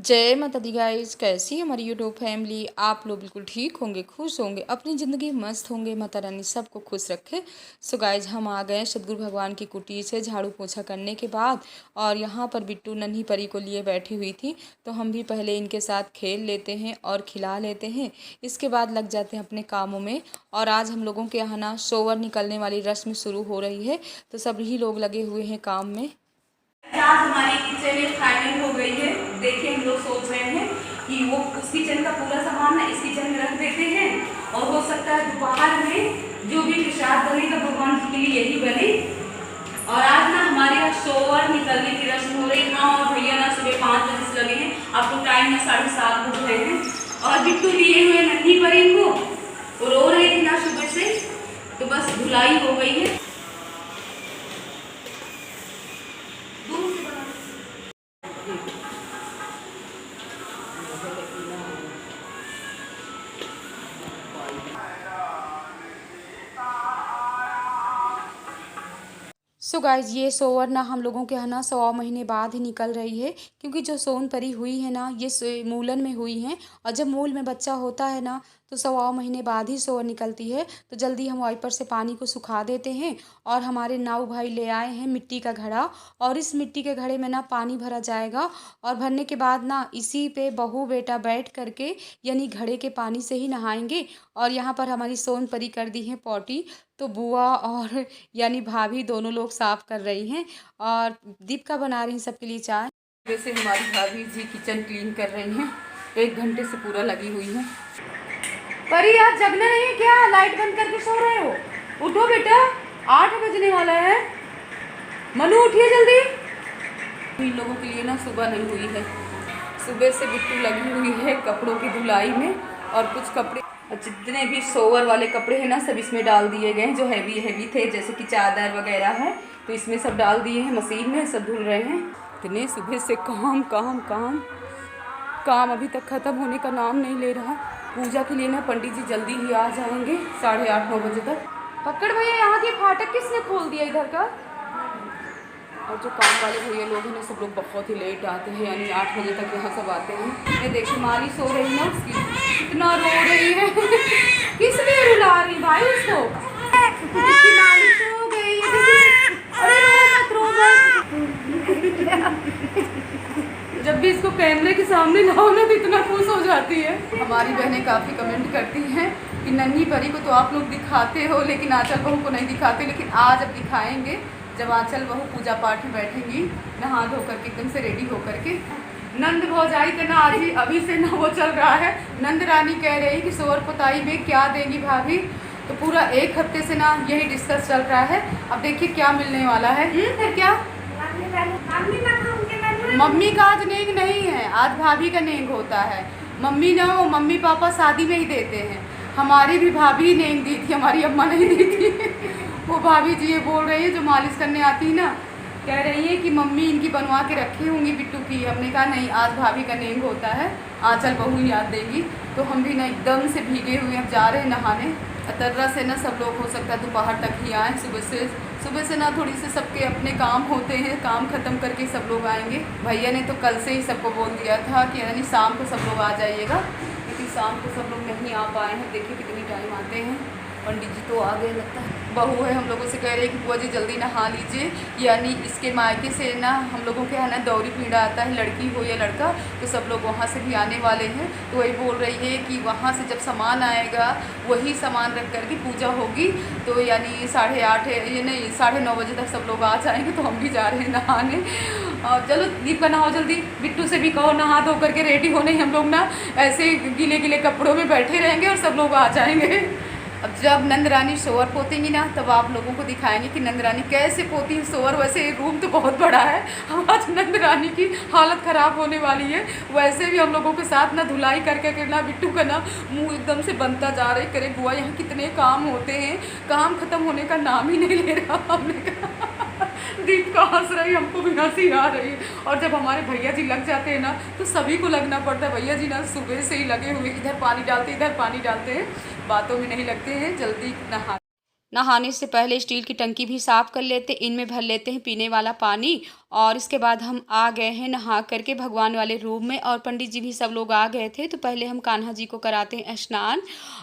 जय माता दी गाइस, कैसी है हमारी यूट्यूब फैमिली। आप लोग बिल्कुल ठीक होंगे, खुश होंगे, अपनी ज़िंदगी मस्त होंगे। माता रानी सबको खुश रखे। सो गाइस, हम आ गए सतगुरु भगवान की कुटीर से झाड़ू पोछा करने के बाद, और यहाँ पर बिट्टू नन्ही परी को लिए बैठी हुई थी। तो हम भी पहले इनके साथ खेल लेते हैं और खिला लेते हैं, इसके बाद लग जाते हैं अपने कामों में। और आज हम लोगों के यहाँ ना सोवर निकलने वाली रस्म शुरू हो रही है, तो सभी लोग लगे हुए हैं काम में। आज हमारी किचन फाइनल हो गई है। देखिए, हम लोग सोच रहे हैं कि वो उस किचन का पूरा सामान ना इस किचन में रख देते हैं, और हो सकता है दोपहर में जो भी प्रसाद बनेगा भगवान जी के लिए यही बने। और आज ना हमारे यहाँ सोवर निकलने की रस्म हो रही है। माँ और भैया ना सुबह 5 बजे से लगे हैं। अब तो टाइम ना 7:30 बज रहे हैं। और बिट्टू लिए हुए नन्ही परी को, वो रो रही थी ना सुबह से, तो बस धुलाई हो गई है। सो गाइज, ये सोवर ना हम लोगों के यहाँ ना 1.25 महीने बाद ही निकल रही है, क्योंकि जो सोन परी हुई है ना, ये मूलन में हुई हैं। और जब मूल में बच्चा होता है ना, तो 1.25 महीने बाद ही सोवर निकलती है। तो जल्दी हम वाइपर से पानी को सुखा देते हैं। और हमारे नाऊ भाई ले आए हैं मिट्टी का घड़ा, और इस मिट्टी के घड़े में ना पानी भरा जाएगा। और भरने के बाद ना इसी पे बहू बेटा बैठ करके, यानी घड़े के पानी से ही नहाएंगे। और यहाँ पर हमारी सोन परी कर दी है पॉटी, तो बुआ और यानी भाभी दोनों लोग साफ कर रही हैं, और दीपिका बना रही हैं सबके लिए चाय। वैसे हमारी भाभी जी किचन क्लीन कर रही हैं, 1 घंटे से पूरा लगी हुई हैं। परी, आज जगना नहीं है क्या? लाइट बंद करके सो रहे हो? उठो बेटा, 8 बजने वाला है। मनु, उठिए जल्दी। इन लोगों के लिए ना सुबह नहीं हुई है। सुबह से बिट्टू लगी हुई है कपड़ों की धुलाई में, और कुछ कपड़े, जितने भी सोवर वाले कपड़े हैं ना, सब इसमें डाल दिए गए हैं। जो हैवी हैवी थे, जैसे कि चादर वगैरह है, तो इसमें सब डाल दिए हैं, मशीन में सब धुल रहे हैं। इतने सुबह से काम काम काम काम, अभी तक ख़त्म होने का नाम नहीं ले रहा। पूजा के लिए ना पंडित जी जल्दी ही आ जाएंगे, 8:30-9 बजे तक। पकड़ भैया, यहाँ की फाटक किसने खोल दिया इधर का? और जो काम वाले भैया लोग हैं ना, सब लोग बहुत ही लेट आते हैं, यानी 8 बजे तक यहाँ सब आते हैं। ये देखिए, माली सो रही ना, उसकी कितना रो रही है। किस लिए रुला रही भाई उसको? उसकी माली सो गई है। अरे रो मत, रो मत। जब भी इसको कैमरे के सामने लाओ ना, तो इतना खुश हो जाती है। हमारी बहनें काफ़ी कमेंट करती हैं कि नन्ही परी को तो आप लोग दिखाते हो, लेकिन आंचल बहू को नहीं दिखाते। लेकिन आज अब दिखाएंगे, जब आंचल बहू पूजा पाठ में बैठेंगी, नहा धो करके एकदम से रेडी होकर के। नंद भौजाई का ना आज ही अभी से ना वो चल रहा है। नंद रानी कह रही कि सोवर पोताई में क्या देंगी भाभी, तो पूरा 1 हफ्ते से ना यही डिस्कस चल रहा है। अब देखिए क्या मिलने वाला है। फिर क्या? मम्मी का आज नेक नहीं है, आज भाभी का नेक होता है। मम्मी ना, वो मम्मी पापा शादी में ही देते हैं। हमारी भी भाभी नेक दी थी, हमारी अम्मा नहीं दी थी। वो भाभी जी ये बोल रही है, जो मालिश करने आती है ना, कह रही है कि मम्मी इनकी बनवा के रखी होंगी बिट्टू की। हमने कहा नहीं, आज भाभी का नेक होता है, आंचल बहू याद देंगी। तो हम भी ना एकदम से भीगे हुए अब जा रहे हैं नहाने। अतर्रा से ना सब लोग हो सकता है दोपहर तक ही आएँ। सुबह से ना थोड़ी से सबके अपने काम होते हैं, काम ख़त्म करके सब लोग आएंगे। भैया ने तो कल से ही सबको बोल दिया था कि यानी शाम को सब लोग आ जाइएगा, लेकिन शाम को सब लोग नहीं आ पाए हैं। देखिए कितनी टाइम आते हैं। पंडित जी तो आ गए लगता है। बहू है, हम लोगों से कह रहे हैं कि बुआ जी जल्दी नहा लीजिए, यानी इसके मायके से ना हम लोगों के यहाँ ना दौरी पीड़ा आता है, लड़की हो या लड़का, तो सब लोग वहाँ से भी आने वाले हैं। तो वही बोल रही है कि वहाँ से जब सामान आएगा, वही सामान रख करके पूजा होगी। तो यानी 8:30 ये नहीं 9:30 बजे तक सब लोग आ जाएंगे। तो हम भी जा रहे हैं नहाने। और चलो दीपिका नहाओ जल्दी, बिट्टू से भी कहो नहा धो करके रेडी हो। नहीं हम लोग ना ऐसे गीले गीले कपड़ों में बैठे रहेंगे और सब लोग आ जाएंगे। अब जब नंद रानी सोवर पोतेंगी ना, तब आप लोगों को दिखाएंगे कि नंद रानी कैसे पोती है सोवर। वैसे रूम तो बहुत बड़ा है, आज नंद रानी की हालत ख़राब होने वाली है। वैसे भी हम लोगों के साथ ना धुलाई करके ना बिट्टू का ना मुंह एकदम से बनता जा रहा है। करे बुआ, यहाँ कितने काम होते हैं, काम ख़त्म होने का नाम ही नहीं ले रहा। हमने कहा दीपिका हंस रही, हमको भी हंसी आ रही है। और जब हमारे भैया जी लग जाते हैं ना, तो सभी को लगना पड़ता है। भैया जी ना सुबह से ही लगे हुए, इधर पानी डालते इधर पानी डालते हैं, बातों में नहीं लगते हैं। जल्दी नहा नहाने से पहले स्टील की टंकी भी साफ़ कर लेते, इनमें भर लेते हैं पीने वाला पानी। और इसके बाद हम आ गए हैं नहा करके भगवान वाले रूम में, और पंडित जी भी सब लोग आ गए थे। तो पहले हम कान्हा जी को कराते हैं स्नान।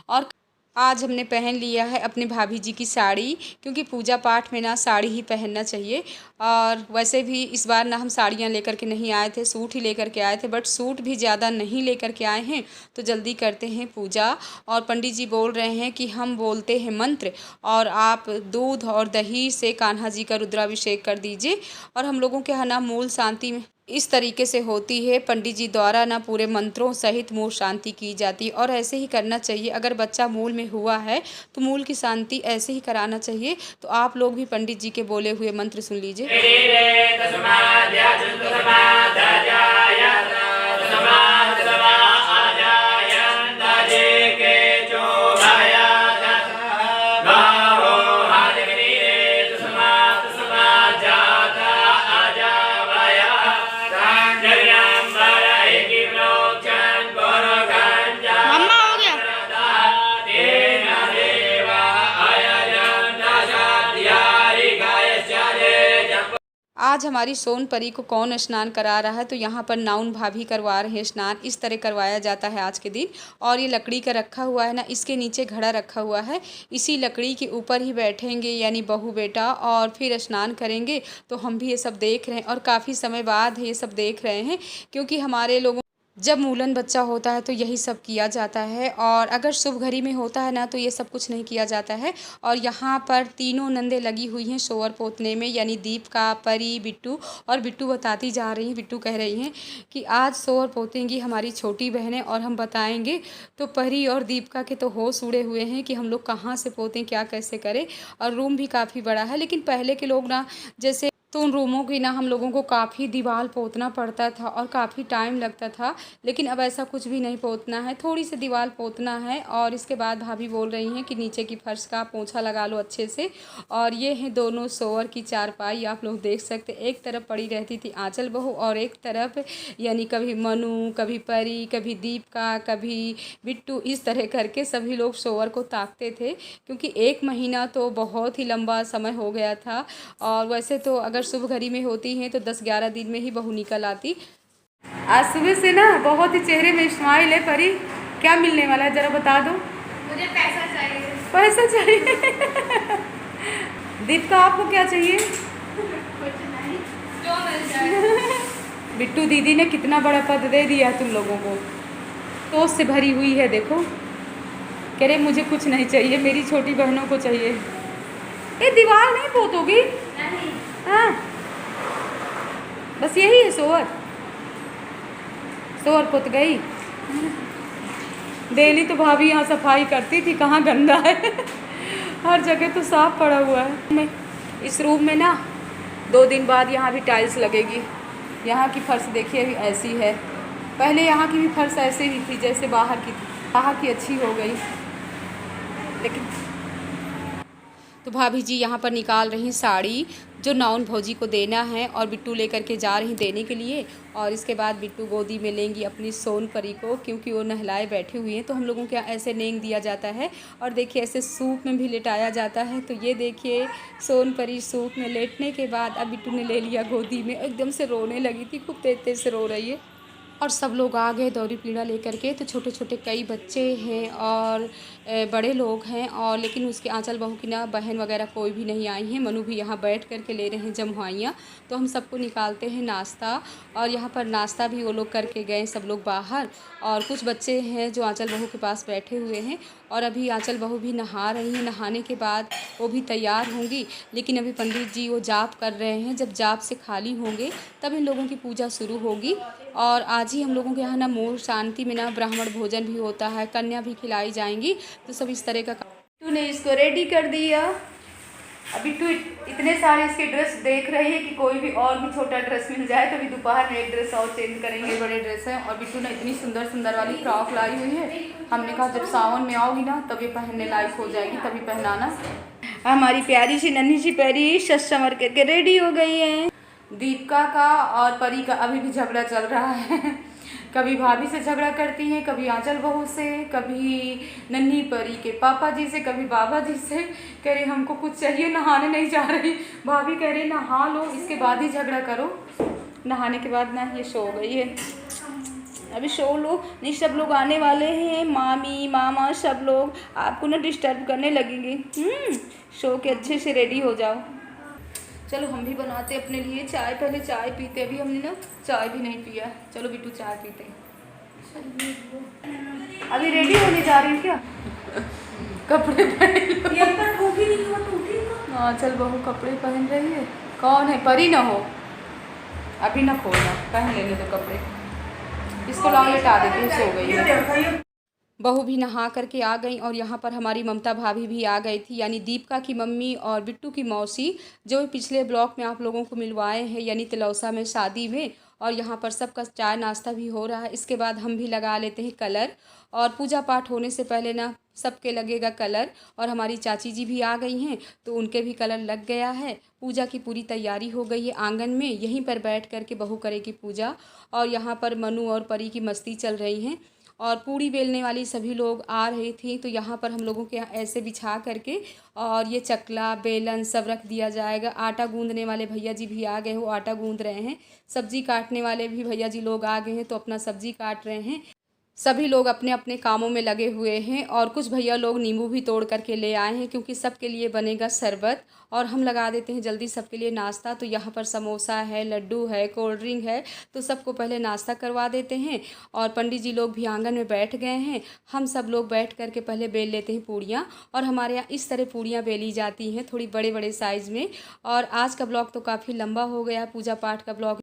और आज हमने पहन लिया है अपनी भाभी जी की साड़ी, क्योंकि पूजा पाठ में ना साड़ी ही पहनना चाहिए। और वैसे भी इस बार ना हम साड़ियाँ लेकर के नहीं आए थे, सूट ही लेकर के आए थे, बट सूट भी ज़्यादा नहीं लेकर के आए हैं। तो जल्दी करते हैं पूजा। और पंडित जी बोल रहे हैं कि हम बोलते हैं मंत्र, और आप दूध और दही से कान्हा जी का रुद्राभिषेक कर दीजिए। और हम लोगों के यहाँ ना मूल शांति में इस तरीके से होती है, पंडित जी द्वारा ना पूरे मंत्रों सहित मूल शांति की जाती है। और ऐसे ही करना चाहिए। अगर बच्चा मूल में हुआ है तो मूल की शांति ऐसे ही कराना चाहिए। तो आप लोग भी पंडित जी के बोले हुए मंत्र सुन लीजिए। आज हमारी सोन परी को कौन स्नान करा रहा है, तो यहाँ पर नाउन भाभी करवा रहे हैं स्नान। इस तरह करवाया जाता है आज के दिन। और ये लकड़ी का रखा हुआ है ना, इसके नीचे घड़ा रखा हुआ है, इसी लकड़ी के ऊपर ही बैठेंगे यानी बहू बेटा, और फिर स्नान करेंगे। तो हम भी ये सब देख रहे हैं, और काफ़ी समय बाद ये सब देख रहे हैं, क्योंकि हमारे लोगों जब मूलन बच्चा होता है तो यही सब किया जाता है। और अगर शुभ घड़ी में होता है ना तो ये सब कुछ नहीं किया जाता है। और यहाँ पर तीनों नंदे लगी हुई हैं सोवर पोतने में, यानी दीपिका, परी, बिट्टू। और बिट्टू बताती जा रही हैं, बिट्टू कह रही हैं कि आज सोवर पोतेंगी हमारी छोटी बहनें, और हम बताएंगे। तो परी और दीपिका के तो होश उड़े हुए हैं कि हम लोग कहाँ से पोतें, क्या कैसे करें। और रूम भी काफ़ी बड़ा है, लेकिन पहले के लोग ना जैसे तो उन रूमों की ना हम लोगों को काफ़ी दीवार पोतना पड़ता था और काफ़ी टाइम लगता था। लेकिन अब ऐसा कुछ भी नहीं पोतना है, थोड़ी सी दीवार पोतना है। और इसके बाद भाभी बोल रही हैं कि नीचे की फर्श का पोंछा लगा लो अच्छे से। और ये हैं दोनों सोवर की चारपाई, आप लोग देख सकते। एक तरफ पड़ी रहती थी आंचल बहू, और एक तरफ यानी कभी मनु, कभी परी, कभी दीपिका, कभी बिट्टू, इस तरह करके सभी लोग सोवर को ताकते थे। क्योंकि 1 महीना तो बहुत ही लंबा समय हो गया था। और वैसे तो अगर शुभ घड़ी में होती हैं तो 10-11 दिन में ही बहू निकल आती। आज सुबह से ना बहुत ही चेहरे में स्माइल है। परी, क्या मिलने वाला है जरा बता दो। मुझे पैसा चाहिए। पैसा चाहिए। दीपिका, आपको क्या चाहिए? कुछ नहीं, जो मिल जाए। बिट्टू दीदी ने कितना बड़ा पद दे दिया है तुम लोगों को, तो उससे भरी हुई है। देखो, कह रहे मुझे कुछ नहीं चाहिए, मेरी छोटी बहनों को चाहिए। ये दीवार नहीं पोतोगी? नहीं। हाँ, बस यही है सोवर। सोवर पोत गई। डेली तो भाभी यहाँ सफाई करती थी, कहाँ गंदा है। हर जगह तो साफ पड़ा हुआ है। इस रूम में ना 2 दिन बाद यहाँ भी टाइल्स लगेगी। यहाँ की फर्श देखिए अभी ऐसी है, पहले यहाँ की भी फर्श ऐसे ही थी जैसे बाहर की थी। बाहर की अच्छी हो गई, लेकिन तो भाभी जी यहाँ पर निकाल रही साड़ी जो नाउन भौजी को देना है, और बिट्टू लेकर के जा रही देने के लिए। और इसके बाद बिट्टू गोदी में लेंगी अपनी सोन परी को, क्योंकि वो नहलाए बैठी हुई हैं। तो हम लोगों के यहाँ ऐसे नेंग दिया जाता है। और देखिए ऐसे सूप में भी लेटाया जाता है। तो ये देखिए सोन परी सूप में लेटने के बाद अब बिट्टू ने ले लिया गोदी में, एकदम से रोने लगी थी, खूब तेज तेज से रो रही है। और सब लोग आ गए दौरी पीड़ा लेकर के। तो छोटे छोटे कई बच्चे हैं और बड़े लोग हैं, और लेकिन उसके आंचल बहू की ना बहन वगैरह कोई भी नहीं आई हैं। मनु भी यहाँ बैठ कर के ले रहे हैं जमवाइयाँ। तो हम सबको निकालते हैं नाश्ता, और यहाँ पर नाश्ता भी वो लोग करके गए सब लोग बाहर। और कुछ बच्चे हैं जो आंचल बहू के पास बैठे हुए हैं, और अभी आंचल बहू भी नहा रही हैं। नहाने के बाद वो भी तैयार होंगी, लेकिन अभी पंडित जी वो जाप कर रहे हैं। जब जाप से खाली होंगे तब इन लोगों की पूजा शुरू होगी। और आज ही हम लोगों के यहाँ ना मूल शांति में ना ब्राह्मण भोजन भी होता है, कन्या भी खिलाई जाएंगी। तो सब इस तरह का बिट्टू ने इसको रेडी कर दिया। अब बिट्टू इतने सारे इसके ड्रेस देख रही है कि कोई भी और भी छोटा ड्रेस मिल जाए। तो अभी दोपहर में एक ड्रेस और चेंज करेंगे, बड़े ड्रेस हैं। और बिट्टू ने इतनी सुंदर सुंदर वाली फ्रॉक लाई हुई है। हमने कहा जब सावन में आओगी ना तब ये पहनने लायक हो जाएगी, तभी पहनाना। हमारी प्यारी सी नन्ही सी परी सज संवर करके रेडी हो गई है। दीपिका का और परी का अभी भी झगड़ा चल रहा है। कभी भाभी से झगड़ा करती हैं, कभी आंचल बहू से, कभी नन्ही परी के पापा जी से, कभी बाबा जी से। कह रही हमको कुछ चाहिए, नहाने नहीं जा रही। भाभी कह रही नहा लो, इसके बाद ही झगड़ा करो। नहाने के बाद ना ये सो गई है। अभी सो लो नहीं, सब लोग आने वाले हैं, मामी मामा सब लोग आपको ना डिस्टर्ब करने लगेंगे। सो के अच्छे से रेडी हो जाओ। चलो हम भी बनाते अपने लिए चाय, पहले चाय पीते। अभी हमने ना चाय भी नहीं पिया। चलो बिट्टू चाय पीते। अभी रेडी होने जा रही हूँ क्या? कपड़े पहन लो। हाँ चल बहू कपड़े पहन रही है। कौन है? परी ना हो, अभी ना खोलना, पहन लेने दो कपड़े। इसको लॉन्ग लेटा देती हूँ, सो गई है। बहू भी नहा करके आ गई और यहाँ पर हमारी ममता भाभी भी आ गई थी, यानी दीपिका की मम्मी और बिट्टू की मौसी, जो पिछले ब्लॉग में आप लोगों को मिलवाए हैं, यानी तिलौसा में शादी में। और यहाँ पर सबका चाय नाश्ता भी हो रहा है। इसके बाद हम भी लगा लेते हैं कलर, और पूजा पाठ होने से पहले ना सबके लगेगा कलर। और हमारी चाची जी भी आ गई हैं तो उनके भी कलर लग गया है। पूजा की पूरी तैयारी हो गई है। आंगन में यहीं पर बैठ कर के बहू करेगी पूजा। और यहाँ पर मनु और परी की मस्ती चल रही हैं। और पूड़ी बेलने वाली सभी लोग आ रही थी, तो यहाँ पर हम लोगों के यहाँ ऐसे बिछा करके और ये चकला बेलन सब रख दिया जाएगा। आटा गूंदने वाले भैया जी भी आ गए हो, आटा गूंद रहे हैं। सब्जी काटने वाले भी भैया जी लोग आ गए हैं, तो अपना सब्जी काट रहे हैं। सभी लोग अपने अपने कामों में लगे हुए हैं। और कुछ भैया लोग नींबू भी तोड़ करके ले आए हैं, क्योंकि सबके लिए बनेगा शरबत। और हम लगा देते हैं जल्दी सबके लिए नाश्ता। तो यहाँ पर समोसा है, लड्डू है, कोल्ड ड्रिंक है, तो सबको पहले नाश्ता करवा देते हैं। और पंडित जी लोग भी आंगन में बैठ गए हैं। हम सब लोग बैठ करके पहले बेल लेते हैं पूड़ियाँ। और हमारे यहाँ इस तरह पूड़ियाँ बेली जाती हैं, थोड़ी बड़े बड़े साइज़ में। और आज का ब्लॉग तो काफ़ी लंबा हो गया, पूजा पाठ का ब्लॉग